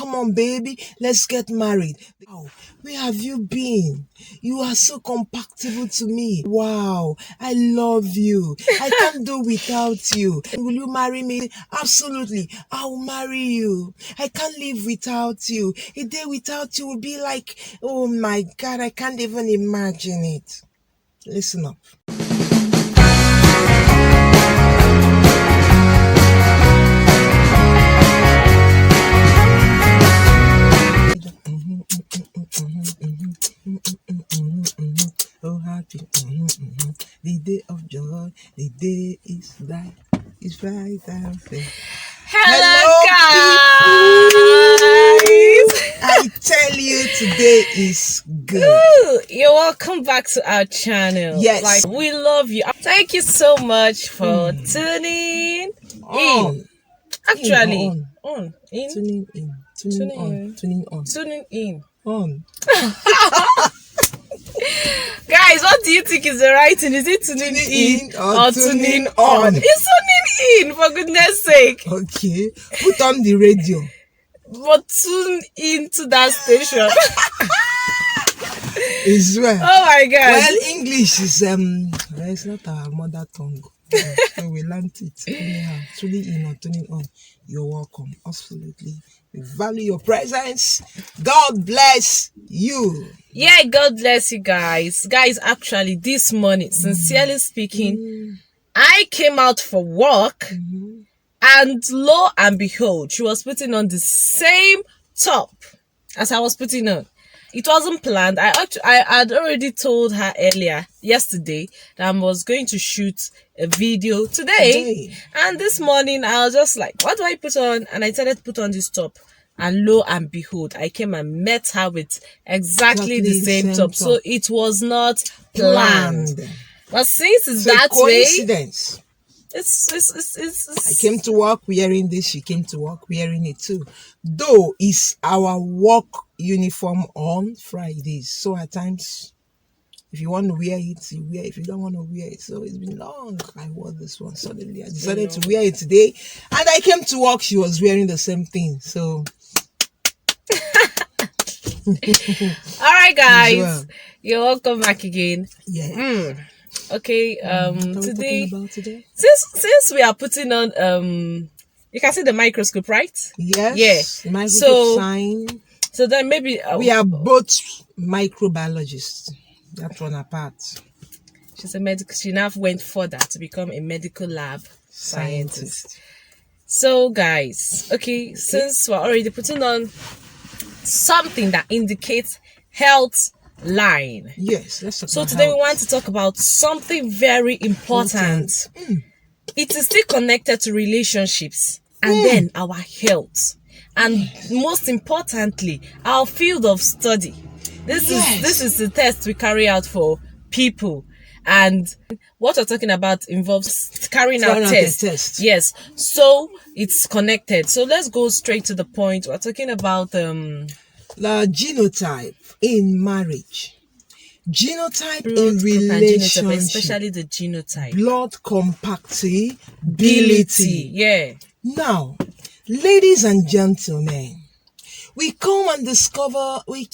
come on, baby, let's get married. Wow, where have you been? You are so compatible to me. Wow, I love you. I can't do without you. Will you marry me? Absolutely, I'll marry you. I can't live without you. A day without you will be like, oh my God, I can't even imagine it. Listen up. Oh, happy, the day of joy, the day is bright, and fair. Hello guys! I tell you, today is good. Ooh, you're welcome back to our channel. Yes. We love you. Thank you so much for tuning in. Actually, tuning in. Guys, what do you think is the right thing? Is it tuning in or tuning on? It's tuning in, for goodness sake. Okay, put on the radio. But tune into that station. Is well. Oh my God. Well, English is it's not our mother tongue. So we learned it. Anyhow, tuning in or tuning on. You're welcome. Absolutely. We value your presence. God bless you. Yeah, God bless you guys. Guys, actually, this morning, sincerely speaking, I came out for work, and lo and behold, she was putting on the same top as I was putting on. It wasn't planned. I had already told her yesterday, that I was going to shoot a video today. And this morning, I was just like, what do I put on? And I decided to put on this top. And lo and behold, I came and met her with exactly the same top. So it was not planned. But since it's that coincidence. way, it's I came to work wearing this. She came to work wearing it too. Though it's our work uniform on Fridays. So at times, if you want to wear it, you wear it. If you don't want to wear it. So it's been long. I wore this one. Suddenly I decided to wear it today. And I came to work. She was wearing the same thing. So all right, guys, you're welcome back again. Yeah. Okay. Today, since we are putting on you can see the microscope, right? Yes. Yeah. Microscope sign. So then maybe we are both microbiologists. That one apart. She's a medical. She now went further to become a medical lab scientist. So guys, okay, since we're already putting on something that indicates health line. Yes, let's talk about today health. We want to talk about something very important. It is still connected to relationships and then our health. And most importantly, our field of study. This is the test we carry out for people. And what we're talking about involves carrying out tests. Yes. So it's connected. So let's go straight to the point. We're talking about the genotype in marriage. Genotype in relationship. Especially the genotype. Blood compatibility. Yeah. Now, ladies and gentlemen, we come and discover, we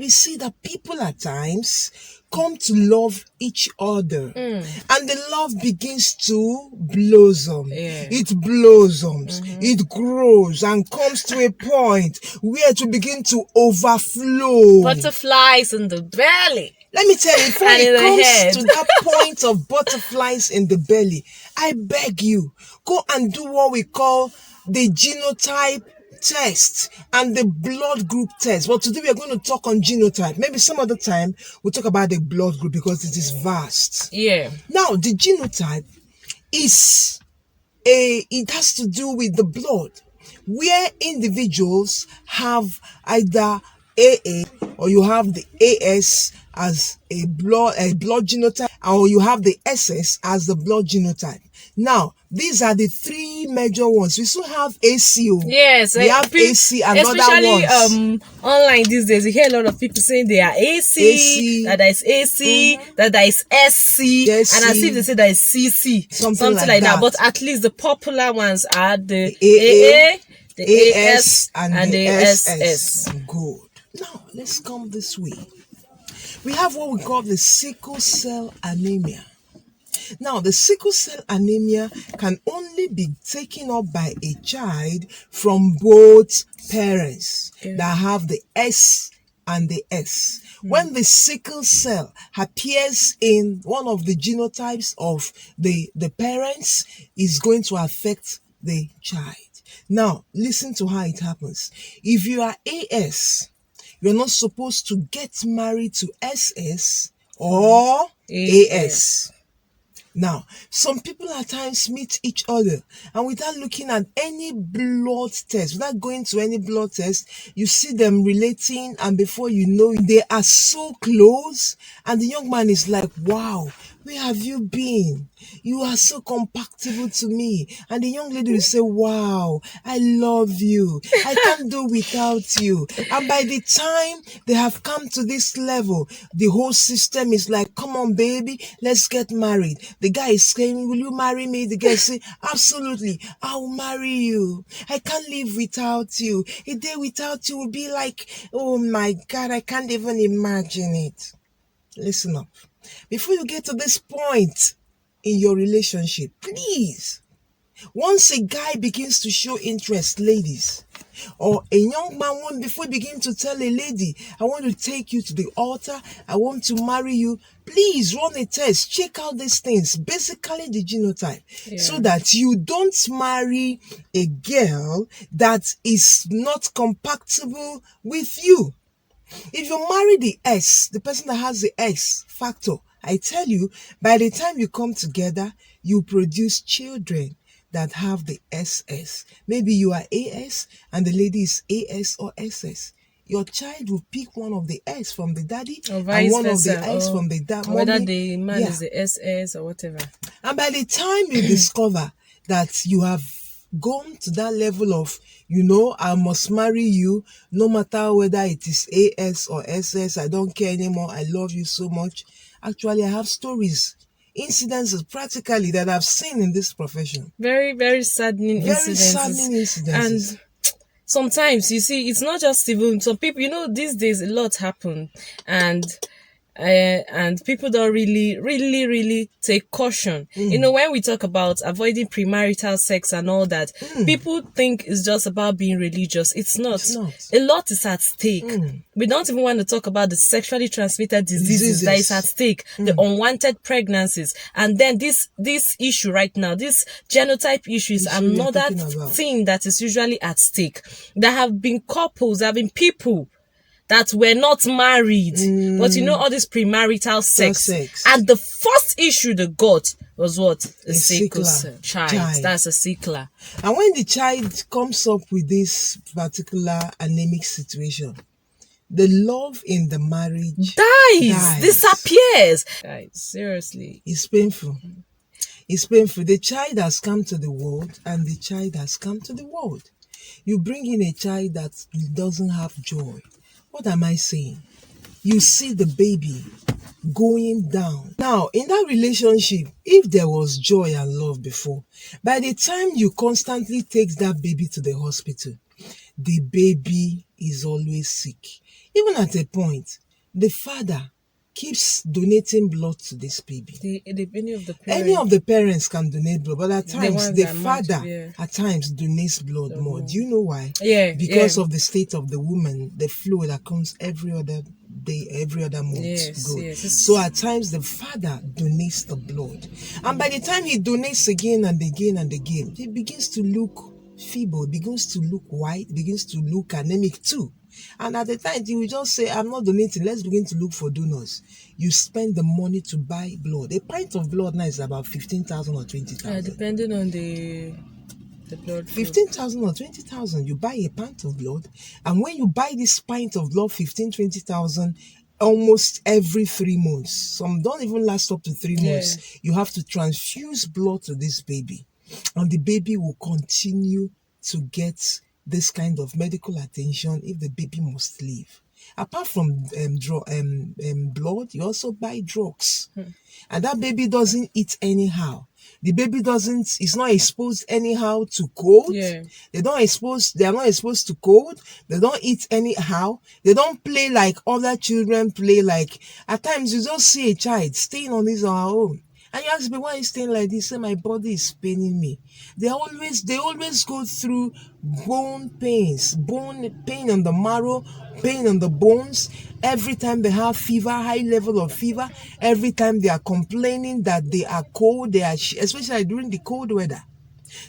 see that people at times come to love each other and the love begins to blossom. It blossoms, it grows and comes to a point where it will begin to overflow. Butterflies in the belly. Let me tell you, before it comes to that point of butterflies in the belly, I beg you, go and do what we call the genotype test and the blood group test. Well, today we are going to talk on genotype. Maybe some other time we'll talk about the blood group because it is vast. Yeah. Now, the genotype is it has to do with the blood, where individuals have either AA or you have the AS as a blood genotype, or you have the SS as the blood genotype. Now, these are the three major ones. We still have ACO. Yes, we have AC and other ones. Especially online these days, you hear a lot of people saying they are AC, that there is AC, that there is SC, and I see they say there is CC, something like that. But at least the popular ones are the AA, the AS AS and and the the SS. SS. Good. Now, let's come this way. We have what we call the sickle cell anemia. Now, the sickle cell anemia can only be taken up by a child from both parents that have the S and the S. When the sickle cell appears in one of the genotypes of the parents, is going to affect the child. Now, listen to how it happens. If you are AS, you're not supposed to get married to SS or AS. Now, some people at times meet each other and without looking at any blood test, without going to any blood test, you see them relating, and before you know it, they are so close, and the young man is like, wow, where have you been? You are so compatible to me. And the young lady will say, wow, I love you. I can't do without you. And by the time they have come to this level, the whole system is like, come on, baby, let's get married. The guy is saying, will you marry me? The guy is saying, absolutely, I'll marry you. I can't live without you. A day without you will be like, oh my God, I can't even imagine it. Listen up. Before you get to this point in your relationship, please, once a guy begins to show interest, ladies, or a young man, before he begins to tell a lady, I want to take you to the altar, I want to marry you, please run a test, check out these things, basically the genotype, so that you don't marry a girl that is not compatible with you. If you marry the S, the person that has the X factor, I tell you, by the time you come together, you produce children that have the SS. Maybe you are AS and the lady is AS or SS. Your child will pick one of the S from the daddy and one of the S from the mommy. Whether the man is the SS or whatever. And by the time you discover that you have gone to that level of, I must marry you, no matter whether it is AS or SS, I don't care anymore, I love you so much. Actually, I have stories, incidences practically that I've seen in this profession. Very, very saddening Very incidences. saddening incidences. And sometimes, you see, it's not just even some people, these days a lot happen, and people don't really take caution. When we talk about avoiding premarital sex and all that, people think it's just about being religious. It's not. A lot is at stake. We don't even want to talk about the sexually transmitted diseases that is at stake, the unwanted pregnancies, and then this issue right now, this genotype issue is another thing that is usually at stake. There have been couples, there have been people that were not married, but all this premarital sex. And the first issue they got was what? A sickle child. That's a sickler. And when the child comes up with this particular anemic situation, the love in the marriage dies. Disappears. Guys, seriously. It's painful. It's painful. The child has come to the world and the child has come to the world. You bring in a child that doesn't have joy. What am I saying? You see the baby going down. Now, in that relationship, if there was joy and love before, by the time you constantly take that baby to the hospital, the baby is always sick. Even at a point, the father keeps donating blood to this baby. Any of the parents can donate blood, but at times the father at times donates blood more. Do you know why? Because of the state of the woman, the flow that comes every other day, every other month. So at times the father donates the blood, and by the time he donates again and again and again, he begins to look feeble, begins to look white, begins to look anemic too. And at the time, you will just say, I'm not donating, let's begin to look for donors. You spend the money to buy blood. A pint of blood now is about 15,000 or 20,000. Depending on the blood. 15,000 or 20,000, you buy a pint of blood. And when you buy this pint of blood, 15, 20,000, almost every 3 months, some don't even last up to 3 months, you have to transfuse blood to this baby. And the baby will continue to get this kind of medical attention if the baby must live. Apart from blood, you also buy drugs. And that baby doesn't eat anyhow. The baby is not exposed anyhow to cold. Yeah. They are not exposed to cold. They don't eat anyhow. They don't play like other children play. Like at times you just see a child staying on his or her own. And you ask me, why are you staying like this? Say, my body is paining me. They always go through bone pains, bone pain on the marrow, pain on the bones. Every time they have fever, high level of fever, every time they are complaining that they are cold, especially during the cold weather.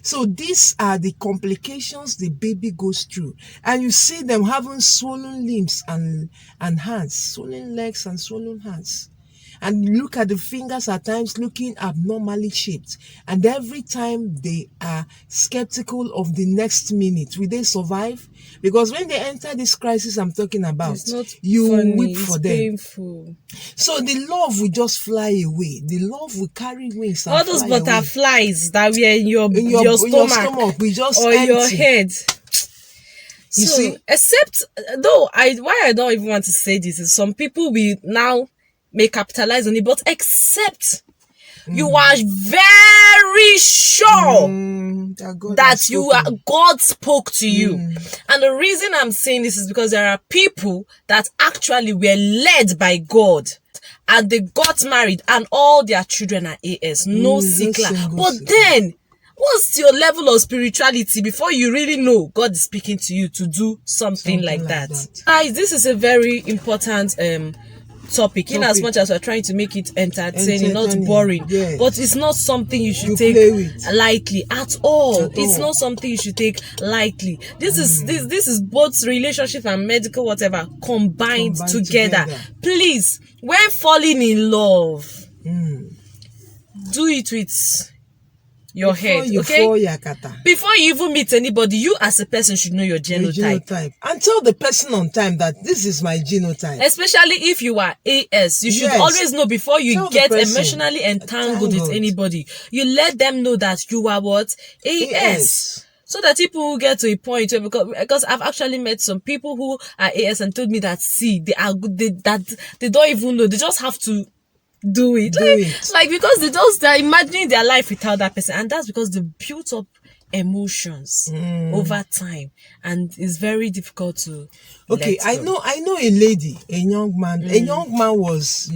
So these are the complications the baby goes through. And you see them having swollen limbs and hands, swollen legs and swollen hands. And look at the fingers at times looking abnormally shaped. And every time they are skeptical of the next minute, will they survive? Because when they enter this crisis I'm talking about, It's not you funny, weep for it's them. painful. So the love will just fly away. The love will carry wings and All those fly away. butterflies that were in your stomach will just or empty. your head. You So, see? except though why I don't even want to say this is some people will now may capitalize on it, but except you are very sure that God spoke to you. And the reason I'm saying this is because there are people that actually were led by God and they got married and all their children are AS, no sickler. But then what's your level of spirituality before you really know God is speaking to you to do something like that? Guys, this is a very important topic in as much as we're trying to make it entertaining, not boring. Yes. But it's not something you should take lightly at all. It's not something you should take lightly. This is both relationship and medical whatever combined together. Please, when falling in love, do it with your head, okay? Before you even meet anybody, you as a person should know your genotype. And tell the person on time that this is my genotype. Especially if you are AS, you should always know before you get emotionally entangled with anybody. You let them know that you are what? AS. So that people will get to a point where, because I've actually met some people who are AS and told me that they are good, that they don't even know, they just have to do it. Like because they're imagining their life without that person, and that's because they built up emotions over time, and it's very difficult to I know a lady, a young man was,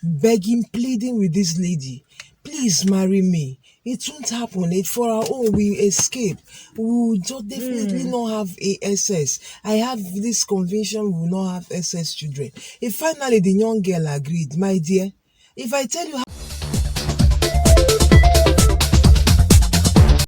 begging, pleading with this lady, please marry me. It won't happen. For our own, we escape. We will just definitely not have ASS. I have this conviction we will not have SS children. If finally the young girl agreed, my dear, if I tell you how